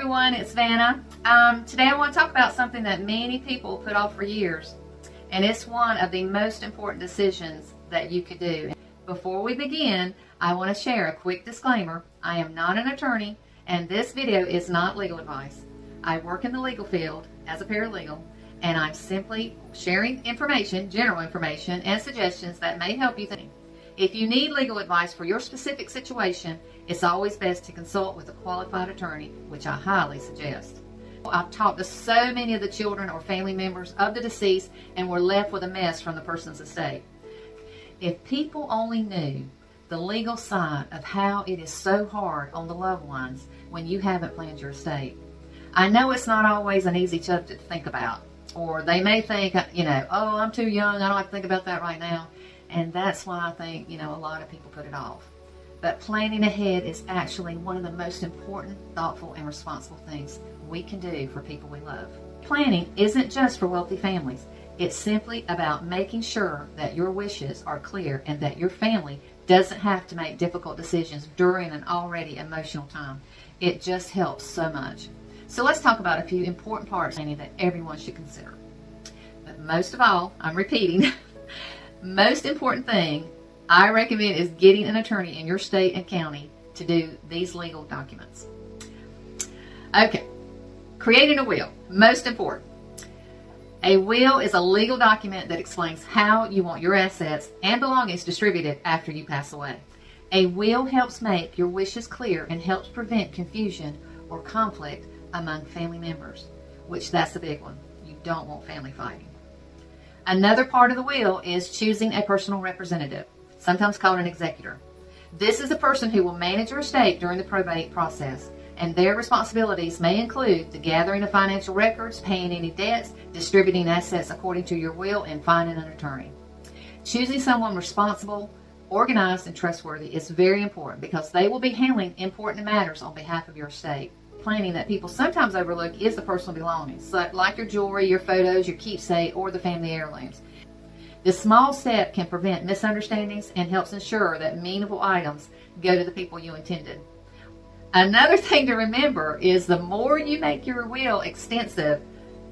everyone, it's Vanna. Today I want to talk about something that many people put off for years, and it's one of the most important decisions that you could do. Before we begin, I want to share a quick disclaimer. I am not an attorney, and this video is not legal advice. I work in the legal field as a paralegal, and I'm simply sharing information, general information, and suggestions that may help you think. If you need legal advice for your specific situation, it's always best to consult with a qualified attorney, which I highly suggest. I've talked to so many of the children or family members of the deceased, and we're left with a mess from the person's estate. If people only knew the legal side of how it is so hard on the loved ones when you haven't planned your estate. I know it's not always an easy subject to think about, or they may think, oh, I'm too young, I don't have to think about that right now. And that's why I think, a lot of people put it off. But planning ahead is actually one of the most important, thoughtful, and responsible things we can do for people we love. Planning isn't just for wealthy families. It's simply about making sure that your wishes are clear and that your family doesn't have to make difficult decisions during an already emotional time. It just helps so much. So let's talk about a few important parts of planning that everyone should consider. But most of all, I'm repeating, most important thing I recommend is getting an attorney in your state and county to do these legal documents. Okay, creating a will, most important. A will is a legal document that explains how you want your assets and belongings distributed after you pass away. A will helps make your wishes clear and helps prevent confusion or conflict among family members, which that's the big one. You don't want family fighting. Another part of the will is choosing a personal representative, sometimes called an executor. This is the person who will manage your estate during the probate process, and their responsibilities may include the gathering of financial records, paying any debts, distributing assets according to your will, and finding an attorney. Choosing someone responsible, organized, and trustworthy is very important because they will be handling important matters on behalf of your estate. Planning that people sometimes overlook is the personal belongings, like your jewelry, your photos, your keepsake, or the family heirlooms. This small step can prevent misunderstandings and helps ensure that meaningful items go to the people you intended. Another thing to remember is the more you make your will extensive,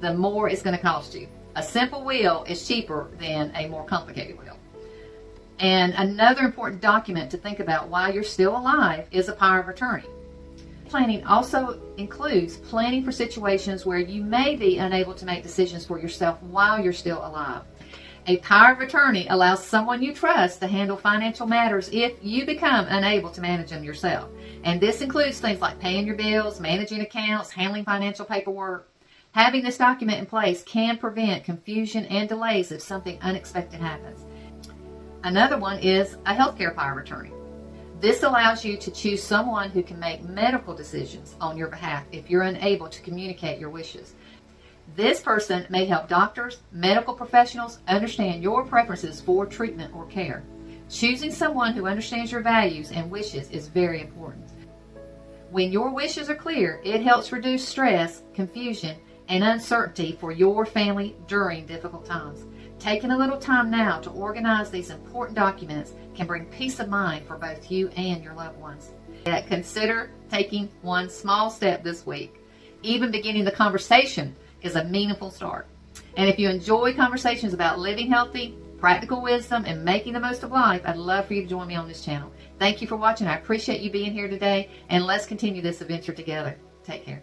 the more it's going to cost you. A simple will is cheaper than a more complicated will. And another important document to think about while you're still alive is a power of attorney. Planning also includes planning for situations where you may be unable to make decisions for yourself while you're still alive. A power of attorney allows someone you trust to handle financial matters if you become unable to manage them yourself. And this includes things like paying your bills, managing accounts, handling financial paperwork. Having this document in place can prevent confusion and delays if something unexpected happens. Another one is a healthcare power of attorney. This allows you to choose someone who can make medical decisions on your behalf if you're unable to communicate your wishes. This person may help doctors, medical professionals understand your preferences for treatment or care. Choosing someone who understands your values and wishes is very important. When your wishes are clear, it helps reduce stress, confusion, and uncertainty for your family during difficult times. Taking a little time now to organize these important documents can bring peace of mind for both you and your loved ones. Consider taking one small step this week. Even beginning the conversation is a meaningful start. And if you enjoy conversations about living healthy, practical wisdom, and making the most of life, I'd love for you to join me on this channel. Thank you for watching. I appreciate you being here today, and let's continue this adventure together. Take care.